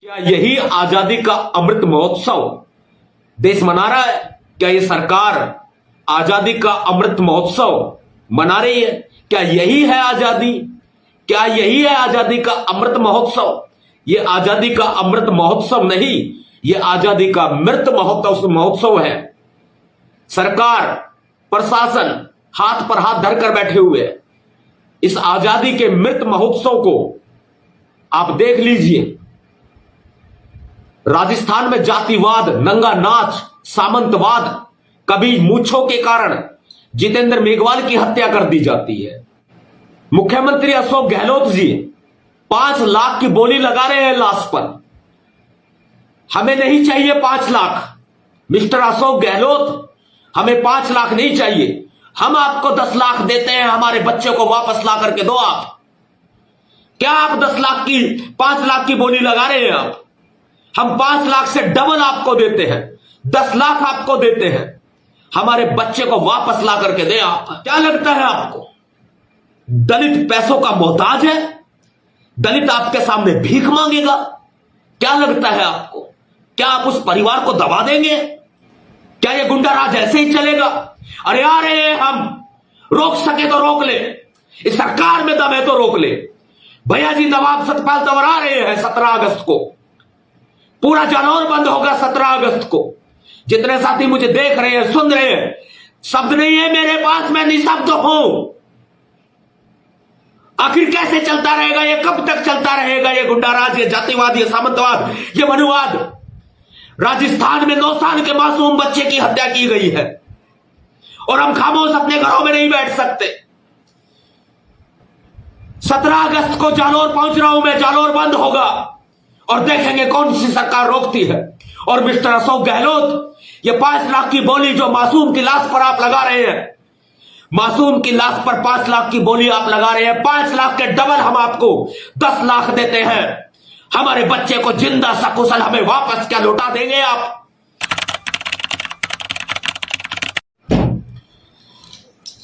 क्या यही आजादी का अमृत महोत्सव देश मना रहा है? क्या ये सरकार आजादी का अमृत महोत्सव मना रही है? क्या यही है आजादी? क्या यही है आजादी का अमृत महोत्सव? ये आजादी का अमृत महोत्सव नहीं, ये आजादी का मृत महोत्सव है। सरकार प्रशासन हाथ पर हाथ धरकर बैठे हुए हैं। इस आजादी के मृत महोत्सव को आप देख लीजिए। राजस्थान में जातिवाद, नंगा नाच, सामंतवाद, कभी मूंछों के कारण जितेंद्र मेघवाल की हत्या कर दी जाती है। मुख्यमंत्री अशोक गहलोत जी 5 लाख की बोली लगा रहे हैं लाश पर। हमें नहीं चाहिए 5 लाख मिस्टर अशोक गहलोत, हमें 5 लाख नहीं चाहिए। हम आपको 10 लाख देते हैं, हमारे बच्चे को वापस ला करके दो। आप क्या आप 5 लाख की बोली लगा रहे हैं आप? हम 5 लाख से डबल आपको देते हैं, 10 लाख आपको देते हैं, हमारे बच्चे को वापस ला करके दे। आप क्या लगता है आपको दलित पैसों का मोहताज है? दलित आपके सामने भीख मांगेगा? क्या लगता है आपको? क्या आप उस परिवार को दबा देंगे? क्या ये गुंडा राज ऐसे ही चलेगा? अरे आ रहे हैं हम, रोक सके तो रोक ले, इस सरकार में दम है तो रोक ले। भैया जी नवाब सतपाल तंवर आ रहे हैं 17 अगस्त को। पूरा जालौर बंद होगा 17 अगस्त को। जितने साथी मुझे देख रहे हैं, सुन रहे हैं, शब्द नहीं है मेरे पास, मैं निशब्द हूं। आखिर कैसे चलता रहेगा ये? कब तक चलता रहेगा ये गुंडा राज, ये जातिवाद, ये सामंतवाद, ये मनुवाद? राजस्थान में 9 साल के मासूम बच्चे की हत्या की गई है और हम खामोश अपने घरों में नहीं बैठ सकते। 17 अगस्त को जालौर पहुंच रहा हूं मैं। जालौर बंद होगा और देखेंगे कौन सी सरकार रोकती है। और मिस्टर अशोक गहलोत, ये 5 लाख की बोली जो मासूम की लाश पर आप लगा रहे हैं, मासूम की लाश पर 5 लाख की बोली आप लगा रहे हैं, 5 लाख के डबल हम आपको 10 लाख देते हैं। हमारे बच्चे को जिंदा सकुशल हमें वापस क्या लौटा देंगे आप?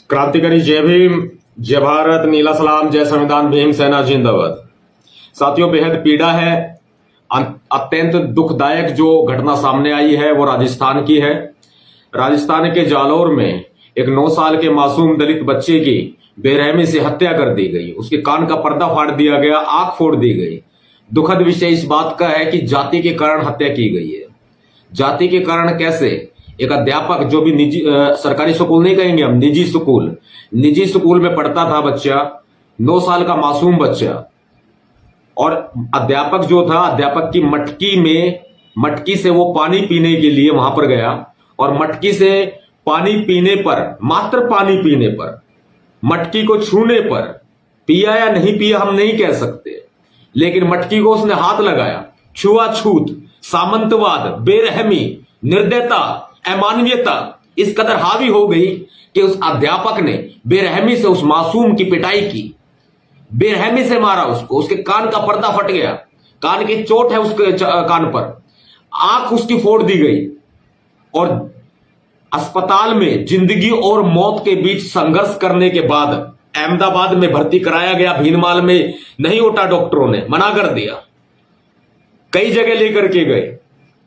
क्रांतिकारी जय भीम, जय भारत, नीला सलाम, जय संविधान, भीम सेना जिंदाबाद। साथियों, बेहद पीड़ा है। अत्यंत दुखदायक जो घटना सामने आई है वो राजस्थान की है। राजस्थान के जालौर में एक 9 साल के मासूम दलित बच्चे की बेरहमी से हत्या कर दी गई। उसके कान का पर्दा फाड़ दिया गया, आंख फोड़ दी गई। दुखद विषय इस बात का है कि जाति के कारण हत्या की गई है। जाति के कारण कैसे? एक अध्यापक जो भी निजी सरकारी स्कूल नहीं कहेंगे हम, निजी स्कूल में पढ़ता था बच्चा, 9 साल का मासूम बच्चा, और अध्यापक जो था, अध्यापक की मटकी से वो पानी पीने के लिए वहां पर गया और मटकी से पानी पीने पर, मात्र पानी पीने पर, मटकी को छूने पर, पिया या नहीं पिया हम नहीं कह सकते, लेकिन मटकी को उसने हाथ लगाया। छुआछूत, सामंतवाद, बेरहमी, निर्दयता, अमानवीयता इस कदर हावी हो गई कि उस अध्यापक ने बेरहमी से उस मासूम की पिटाई की, बेरहमी से मारा उसको। उसके कान का पर्दा फट गया, कान की चोट है उसके कान पर, आंख उसकी फोड़ दी गई और अस्पताल में जिंदगी और मौत के बीच संघर्ष करने के बाद अहमदाबाद में भर्ती कराया गया। भीनमाल में नहीं उठा, डॉक्टरों ने मना कर दिया। कई जगह लेकर के गए।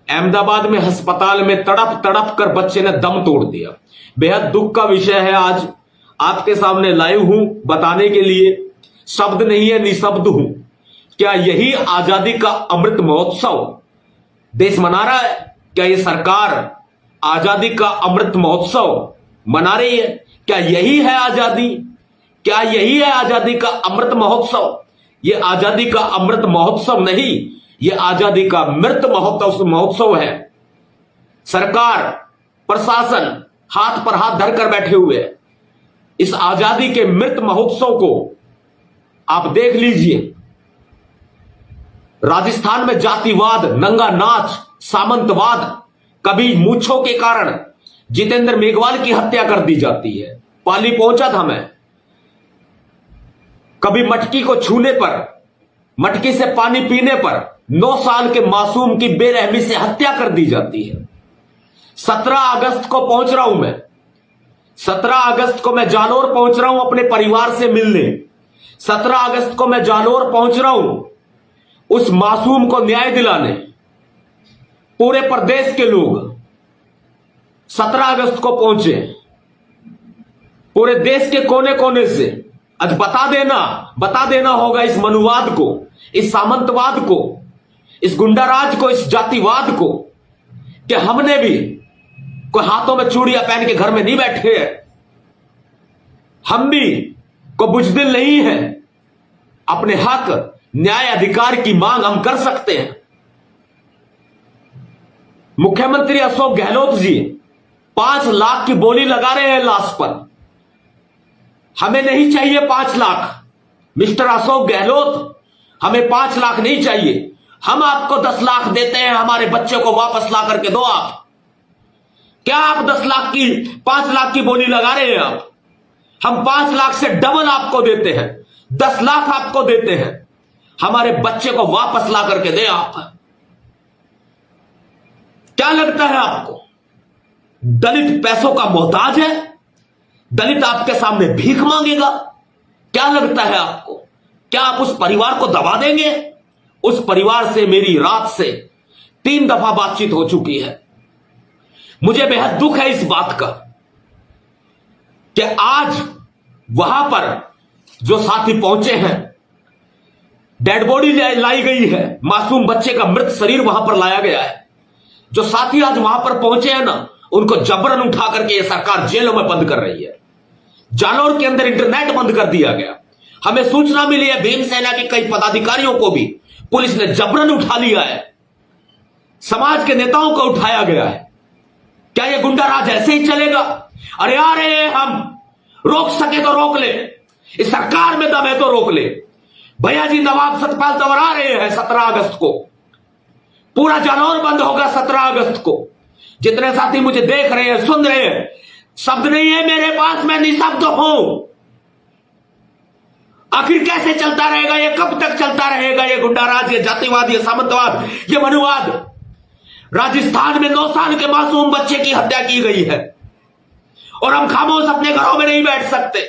अहमदाबाद में अस्पताल में तड़प तड़प कर बच्चे ने दम तोड़ दिया। बेहद दुख का विषय है। आज आपके सामने लाइव हूं बताने के लिए, शब्द नहीं है, निशब्द हूं। क्या यही आजादी का अमृत महोत्सव देश मना रहा है? क्या ये सरकार आजादी का अमृत महोत्सव मना रही है? क्या यही है आजादी? क्या यही है आजादी का अमृत महोत्सव? ये आजादी का अमृत महोत्सव नहीं, ये आजादी का मृत महोत्सव है। सरकार प्रशासन हाथ पर हाथ धरकर बैठे हुए हैं। इस आजादी के मृत महोत्सव को आप देख लीजिए। राजस्थान में जातिवाद, नंगा नाच, सामंतवाद, कभी मूंछों के कारण जितेंद्र मेघवाल की हत्या कर दी जाती है। पाली पहुंचा था मैं। कभी मटकी को छूने पर, मटकी से पानी पीने पर 9 साल के मासूम की बेरहमी से हत्या कर दी जाती है। 17 अगस्त को पहुंच रहा हूं मैं। 17 अगस्त को मैं जालौर पहुंच रहा हूं अपने परिवार से मिलने। 17 अगस्त को मैं जालौर पहुंच रहा हूं उस मासूम को न्याय दिलाने पूरे प्रदेश के लोग 17 अगस्त को पहुंचे, पूरे देश के कोने कोने से। आज बता देना होगा इस मनुवाद को, इस सामंतवाद को, इस गुंडाराज को, इस जातिवाद को कि हमने भी कोई हाथों में चूड़ियां पहन के घर में नहीं बैठे हैं। हम भी कोई बुजदिल नहीं है। अपने हक, न्याय, अधिकार की मांग हम कर सकते हैं। मुख्यमंत्री अशोक गहलोत जी 5 लाख की बोली लगा रहे हैं लाश पर। हमें नहीं चाहिए 5 लाख। मिस्टर अशोक गहलोत, हमें 5 लाख नहीं चाहिए। हम आपको 10 लाख देते हैं, हमारे बच्चे को वापस ला करके दो आप। क्या आप 5 लाख की बोली लगा रहे हैं आप? हम 5 लाख से डबल आपको देते हैं, 10 लाख आपको देते हैं। हमारे बच्चे को वापस ला करके दे आप। क्या लगता है आपको दलित पैसों का मोहताज है? दलित आपके सामने भीख मांगेगा? क्या लगता है आपको? क्या आप उस परिवार को दबा देंगे? उस परिवार से मेरी रात से 3 दफा बातचीत हो चुकी है। मुझे बेहद दुख है इस बात का कि आज वहां पर जो साथी पहुंचे हैं, डेड बॉडी लाई गई है, मासूम बच्चे का मृत शरीर वहां पर लाया गया है। जो साथी आज वहां पर पहुंचे हैं ना, उनको जबरन उठा करके ये सरकार जेलों में बंद कर रही है। जालौर के अंदर इंटरनेट बंद कर दिया गया। हमें सूचना मिली है भीमसेना के कई पदाधिकारियों को भी पुलिस ने जबरन उठा लिया है। समाज के नेताओं को उठाया गया है। क्या ये गुंडाराज ऐसे ही चलेगा? अरे आ रहे हैं हम, रोक सके तो रोक ले, इस सरकार में दम है तो रोक ले। भैया जी नवाब सतपाल तंवर आ रहे हैं 17 अगस्त को। पूरा जालौर बंद होगा 17 अगस्त को। जितने साथी मुझे देख रहे हैं, सुन रहे हैं, शब्द नहीं है मेरे पास, मैं निशब्द हूं। आखिर कैसे चलता रहेगा ये? कब तक चलता रहेगा ये गुंडाराज, ये जातिवाद, ये सामंतवाद, ये मनुवाद? राजस्थान में 9 साल के मासूम बच्चे की हत्या की गई है और हम खामोश अपने घरों में नहीं बैठ सकते।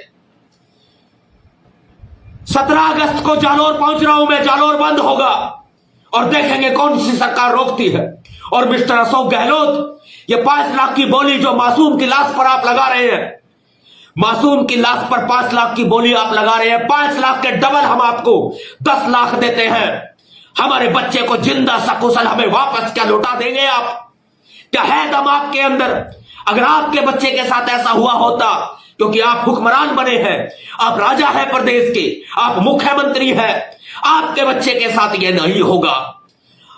17 अगस्त को जालौर पहुंच रहा हूं मैं। जालौर बंद होगा और देखेंगे कौन सी सरकार रोकती है। और मिस्टर अशोक गहलोत, ये 5 लाख की बोली जो मासूम की लाश पर आप लगा रहे हैं, मासूम की लाश पर 5 लाख की बोली आप लगा रहे हैं, 5 लाख के डबल हम आपको 10 लाख देते हैं। हमारे बच्चे को जिंदा सकुशल हमें वापस क्या लौटा देंगे आप? क्या है दम आपके अंदर? अगर आपके बच्चे के साथ ऐसा हुआ होता, क्योंकि आप हुक्मरान बने हैं, आप राजा है प्रदेश के, आप मुख्यमंत्री हैं, आपके बच्चे के साथ यह नहीं होगा।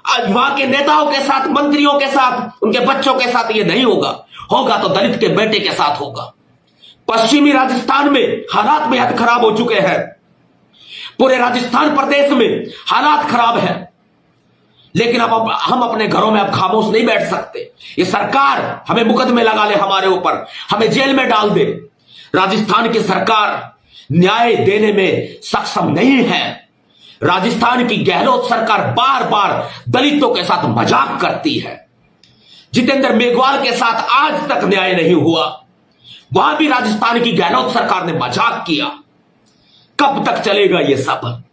आज वहां के नेताओं के साथ, मंत्रियों के साथ, उनके बच्चों के साथ यह नहीं होगा। होगा तो दलित के बेटे के साथ होगा। पश्चिमी राजस्थान में हालात बेहद खराब हो चुके हैं। पूरे राजस्थान प्रदेश में हालात खराब है। लेकिन अब हम अपने घरों में अब खामोश नहीं बैठ सकते। ये सरकार हमें मुकदमे लगा ले हमारे ऊपर, हमें जेल में डाल दे। राजस्थान की सरकार न्याय देने में सक्षम नहीं है। राजस्थान की गहलोत सरकार बार बार दलितों के साथ मजाक करती है। जितेंद्र मेघवाल के साथ आज तक न्याय नहीं हुआ। वहां भी राजस्थान की गहलोत सरकार ने मजाक किया। कब तक चलेगा ये सब?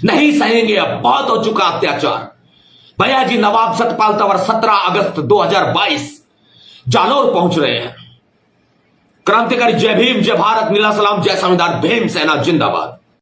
नहीं सहेंगे, अब बहुत हो चुका अत्याचार। भैया जी नवाब सतपाल तंवर 17 अगस्त 2022 जालौर पहुंच रहे हैं। क्रांतिकारी जय भीम, जय भारत, नीला सलाम, जय संविधान, भीम सेना जिंदाबाद।